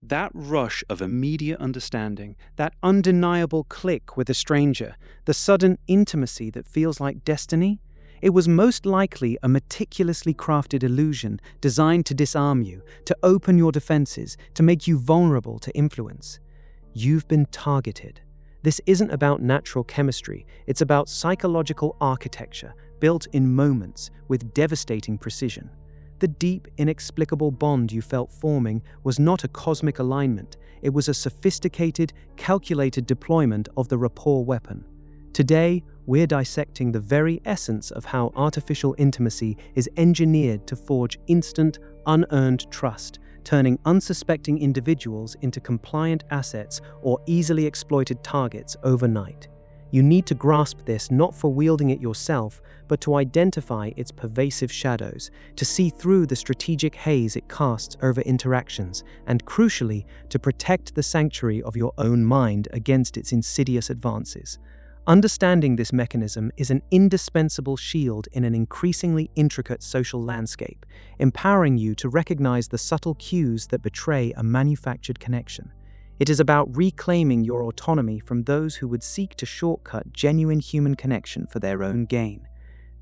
That rush of immediate understanding, that undeniable click with a stranger, the sudden intimacy that feels like destiny, it was most likely a meticulously crafted illusion designed to disarm you, to open your defenses, to make you vulnerable to influence. You've been targeted. This isn't about natural chemistry, it's about psychological architecture built in moments with devastating precision. The deep, inexplicable bond you felt forming was not a cosmic alignment, it was a sophisticated, calculated deployment of the rapport weapon. Today, we're dissecting the very essence of how artificial intimacy is engineered to forge instant, unearned trust, turning unsuspecting individuals into compliant assets or easily exploited targets overnight. You need to grasp this not for wielding it yourself, but to identify its pervasive shadows, to see through the strategic haze it casts over interactions, and crucially, to protect the sanctuary of your own mind against its insidious advances. Understanding this mechanism is an indispensable shield in an increasingly intricate social landscape, empowering you to recognize the subtle cues that betray a manufactured connection. It is about reclaiming your autonomy from those who would seek to shortcut genuine human connection for their own gain.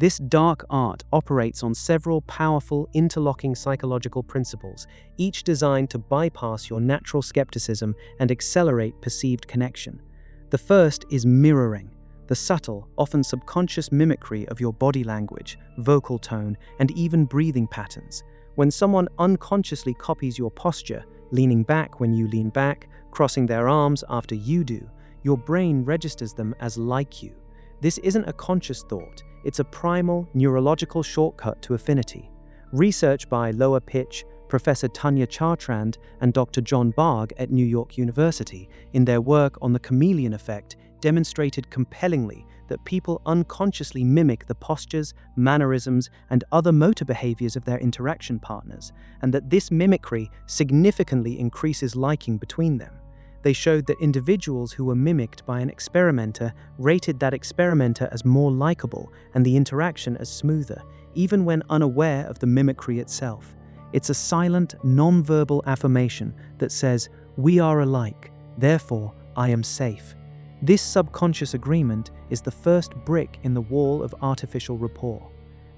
This dark art operates on several powerful, interlocking psychological principles, each designed to bypass your natural skepticism and accelerate perceived connection. The first is mirroring, the subtle, often subconscious mimicry of your body language, vocal tone, and even breathing patterns. When someone unconsciously copies your posture, leaning back when you lean back, crossing their arms after you do, your brain registers them as like you. This isn't a conscious thought, it's a primal, neurological shortcut to affinity. Research by Lower Pitch, Professor Tanya Chartrand and Dr. John Bargh at New York University, in their work on the chameleon effect, demonstrated compellingly that people unconsciously mimic the postures, mannerisms, and other motor behaviors of their interaction partners, and that this mimicry significantly increases liking between them. They showed that individuals who were mimicked by an experimenter rated that experimenter as more likable and the interaction as smoother, even when unaware of the mimicry itself. It's a silent, non-verbal affirmation that says, "We are alike, therefore I am safe." This subconscious agreement is the first brick in the wall of artificial rapport.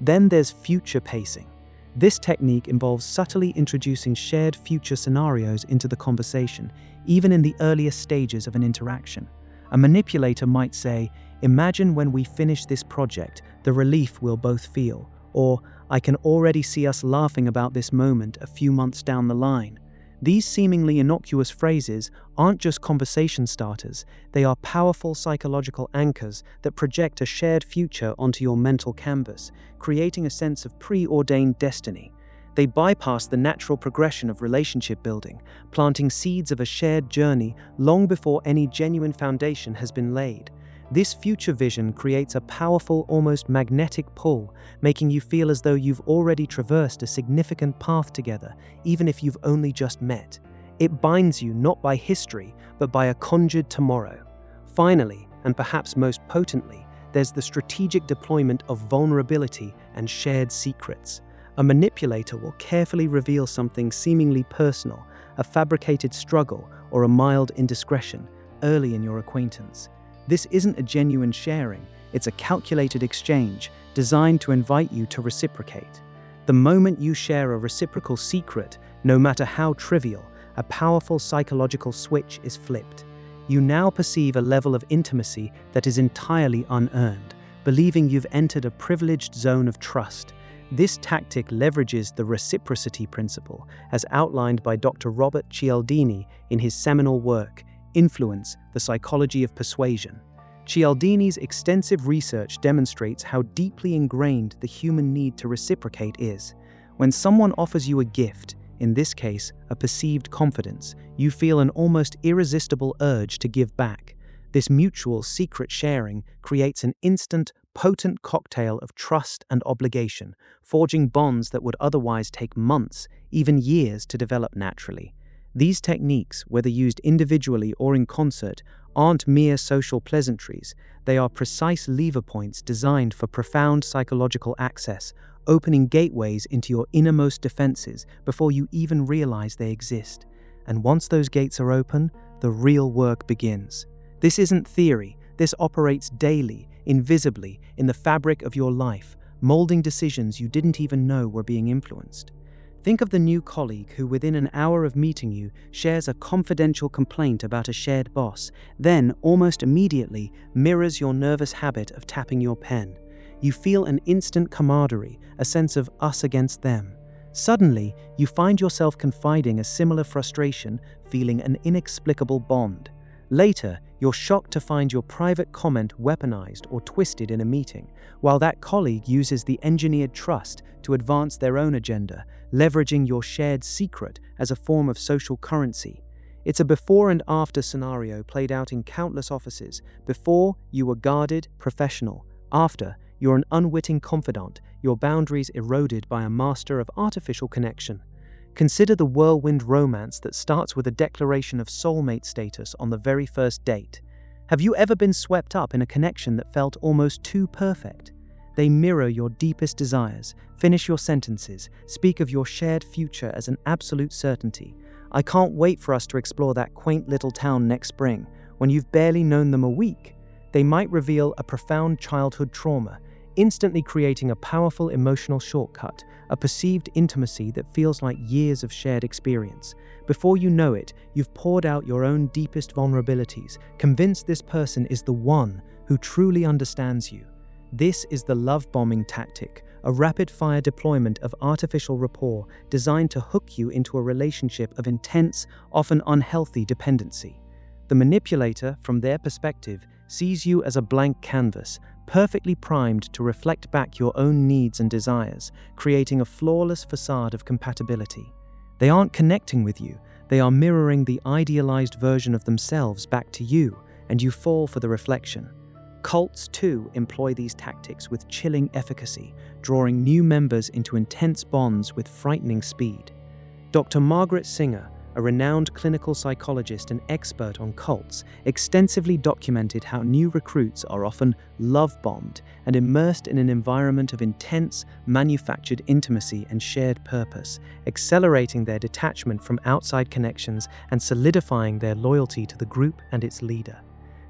Then there's future pacing. This technique involves subtly introducing shared future scenarios into the conversation, even in the earliest stages of an interaction. A manipulator might say, "Imagine when we finish this project, the relief we'll both feel," or "I can already see us laughing about this moment a few months down the line." These seemingly innocuous phrases aren't just conversation starters, they are powerful psychological anchors that project a shared future onto your mental canvas, creating a sense of preordained destiny. They bypass the natural progression of relationship building, planting seeds of a shared journey long before any genuine foundation has been laid. This future vision creates a powerful, almost magnetic pull, making you feel as though you've already traversed a significant path together, even if you've only just met. It binds you not by history, but by a conjured tomorrow. Finally, and perhaps most potently, there's the strategic deployment of vulnerability and shared secrets. A manipulator will carefully reveal something seemingly personal, a fabricated struggle or a mild indiscretion, early in your acquaintance. This isn't a genuine sharing, it's a calculated exchange designed to invite you to reciprocate. The moment you share a reciprocal secret, no matter how trivial, a powerful psychological switch is flipped. You now perceive a level of intimacy that is entirely unearned, believing you've entered a privileged zone of trust. This tactic leverages the reciprocity principle, as outlined by Dr. Robert Cialdini in his seminal work, Influence, the Psychology of Persuasion. Cialdini's extensive research demonstrates how deeply ingrained the human need to reciprocate is. When someone offers you a gift, in this case, a perceived confidence, you feel an almost irresistible urge to give back. This mutual secret sharing creates an instant, potent cocktail of trust and obligation, forging bonds that would otherwise take months, even years, to develop naturally. These techniques, whether used individually or in concert, aren't mere social pleasantries. They are precise lever points designed for profound psychological access, opening gateways into your innermost defenses before you even realize they exist. and once those gates are open, the real work begins. This isn't theory, this operates daily, invisibly, in the fabric of your life, molding decisions you didn't even know were being influenced. Think of the new colleague who, within an hour of meeting you, shares a confidential complaint about a shared boss, then, almost immediately, mirrors your nervous habit of tapping your pen. You feel an instant camaraderie, a sense of us against them. Suddenly, you find yourself confiding a similar frustration, feeling an inexplicable bond. Later, you're shocked to find your private comment weaponized or twisted in a meeting, while that colleague uses the engineered trust to advance their own agenda, leveraging your shared secret as a form of social currency. It's a before and after scenario played out in countless offices. Before, you were guarded, professional. After, you're an unwitting confidant, your boundaries eroded by a master of artificial connection. Consider the whirlwind romance that starts with a declaration of soulmate status on the very first date. Have you ever been swept up in a connection that felt almost too perfect? They mirror your deepest desires, finish your sentences, speak of your shared future as an absolute certainty. I can't wait for us to explore that quaint little town next spring. When you've barely known them a week, they might reveal a profound childhood trauma, instantly creating a powerful emotional shortcut, a perceived intimacy that feels like years of shared experience. Before you know it, you've poured out your own deepest vulnerabilities, convinced this person is the one who truly understands you. This is the love bombing tactic, a rapid-fire deployment of artificial rapport designed to hook you into a relationship of intense, often unhealthy dependency. The manipulator, from their perspective, sees you as a blank canvas, perfectly primed to reflect back your own needs and desires, creating a flawless facade of compatibility. They aren't connecting with you, they are mirroring the idealized version of themselves back to you, and you fall for the reflection. Cults, too, employ these tactics with chilling efficacy, drawing new members into intense bonds with frightening speed. Dr. Margaret Singer, a renowned clinical psychologist and expert on cults, extensively documented how new recruits are often love-bombed and immersed in an environment of intense, manufactured intimacy and shared purpose, accelerating their detachment from outside connections and solidifying their loyalty to the group and its leader.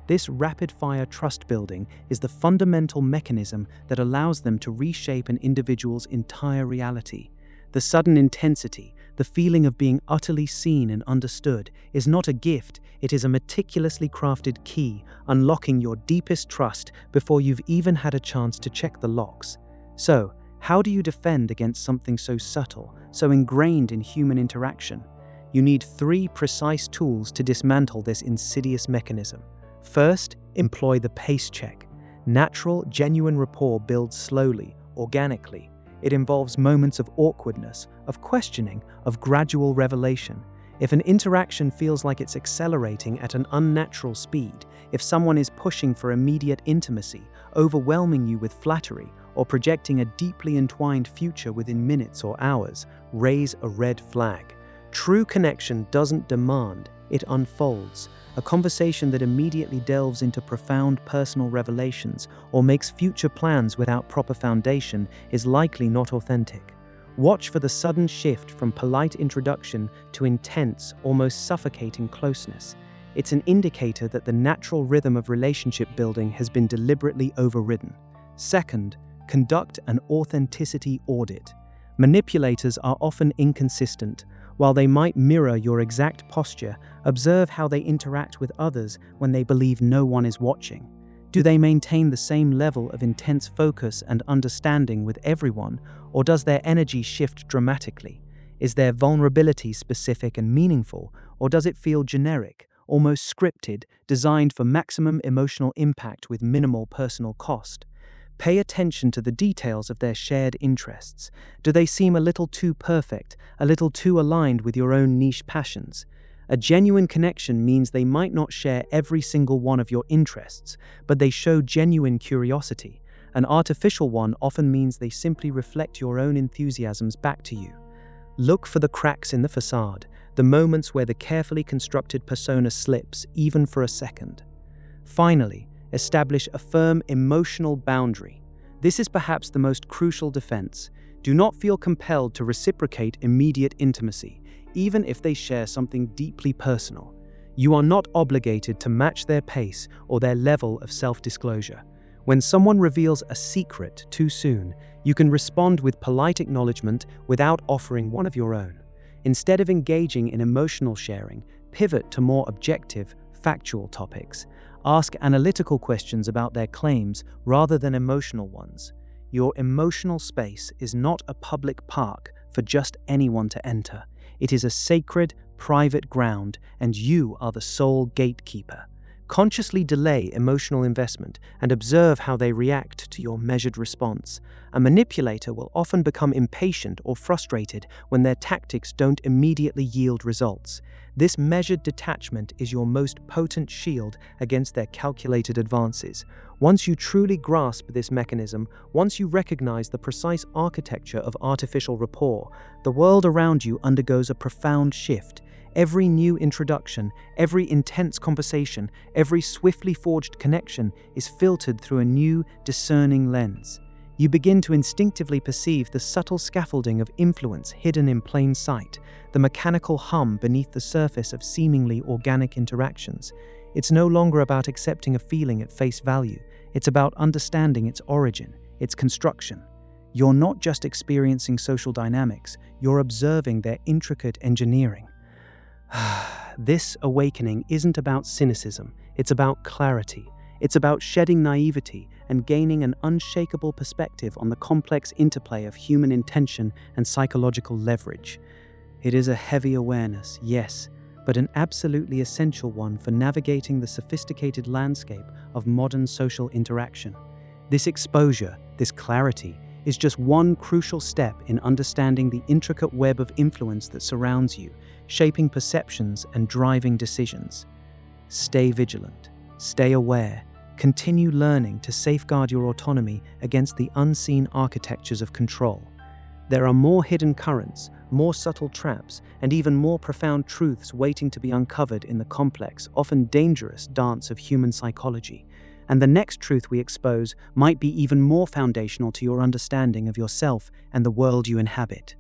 This rapid-fire trust building is the fundamental mechanism that allows them to reshape an individual's entire reality. The sudden intensity, the feeling of being utterly seen and understood, is not a gift, it is a meticulously crafted key, unlocking your deepest trust before you've even had a chance to check the locks. So, how do you defend against something so subtle, so ingrained in human interaction? You need 3 precise tools to dismantle this insidious mechanism. First, employ the pace check. Natural, genuine rapport builds slowly, organically. It involves moments of awkwardness, of questioning, of gradual revelation. If an interaction feels like it's accelerating at an unnatural speed, if someone is pushing for immediate intimacy, overwhelming you with flattery, or projecting a deeply entwined future within minutes or hours, raise a red flag. True connection doesn't demand, it unfolds. A conversation that immediately delves into profound personal revelations or makes future plans without proper foundation is likely not authentic. Watch for the sudden shift from polite introduction to intense, almost suffocating closeness. It's an indicator that the natural rhythm of relationship building has been deliberately overridden. Second, conduct an authenticity audit. Manipulators are often inconsistent. While they might mirror your exact posture, observe how they interact with others when they believe no one is watching. Do they maintain the same level of intense focus and understanding with everyone, or does their energy shift dramatically? Is their vulnerability specific and meaningful, or does it feel generic, almost scripted, designed for maximum emotional impact with minimal personal cost? Pay attention to the details of their shared interests. Do they seem a little too perfect, a little too aligned with your own niche passions? A genuine connection means they might not share every single one of your interests, but they show genuine curiosity. An artificial one often means they simply reflect your own enthusiasms back to you. Look for the cracks in the facade, the moments where the carefully constructed persona slips, even for a second. Finally, establish a firm emotional boundary. This is perhaps the most crucial defense. Do not feel compelled to reciprocate immediate intimacy. even if they share something deeply personal. You are not obligated to match their pace or their level of self-disclosure. When someone reveals a secret too soon, you can respond with polite acknowledgement without offering one of your own. Instead of engaging in emotional sharing, pivot to more objective, factual topics. Ask analytical questions about their claims rather than emotional ones. Your emotional space is not a public park for just anyone to enter. It is a sacred, private ground, and you are the sole gatekeeper. Consciously delay emotional investment and observe how they react to your measured response. A manipulator will often become impatient or frustrated when their tactics don't immediately yield results. This measured detachment is your most potent shield against their calculated advances. Once you truly grasp this mechanism, once you recognize the precise architecture of artificial rapport, the world around you undergoes a profound shift. Every new introduction, every intense conversation, every swiftly forged connection is filtered through a new, discerning lens. You begin to instinctively perceive the subtle scaffolding of influence hidden in plain sight, the mechanical hum beneath the surface of seemingly organic interactions. It's no longer about accepting a feeling at face value. It's about understanding its origin, its construction. You're not just experiencing social dynamics, you're observing their intricate engineering. This awakening isn't about cynicism, it's about clarity. It's about shedding naivety and gaining an unshakable perspective on the complex interplay of human intention and psychological leverage. It is a heavy awareness, yes, but an absolutely essential one for navigating the sophisticated landscape of modern social interaction. This exposure, this clarity, is just one crucial step in understanding the intricate web of influence that surrounds you, shaping perceptions and driving decisions. Stay vigilant, stay aware, continue learning to safeguard your autonomy against the unseen architectures of control. There are more hidden currents, more subtle traps, and even more profound truths waiting to be uncovered in the complex, often dangerous dance of human psychology. And the next truth we expose might be even more foundational to your understanding of yourself and the world you inhabit.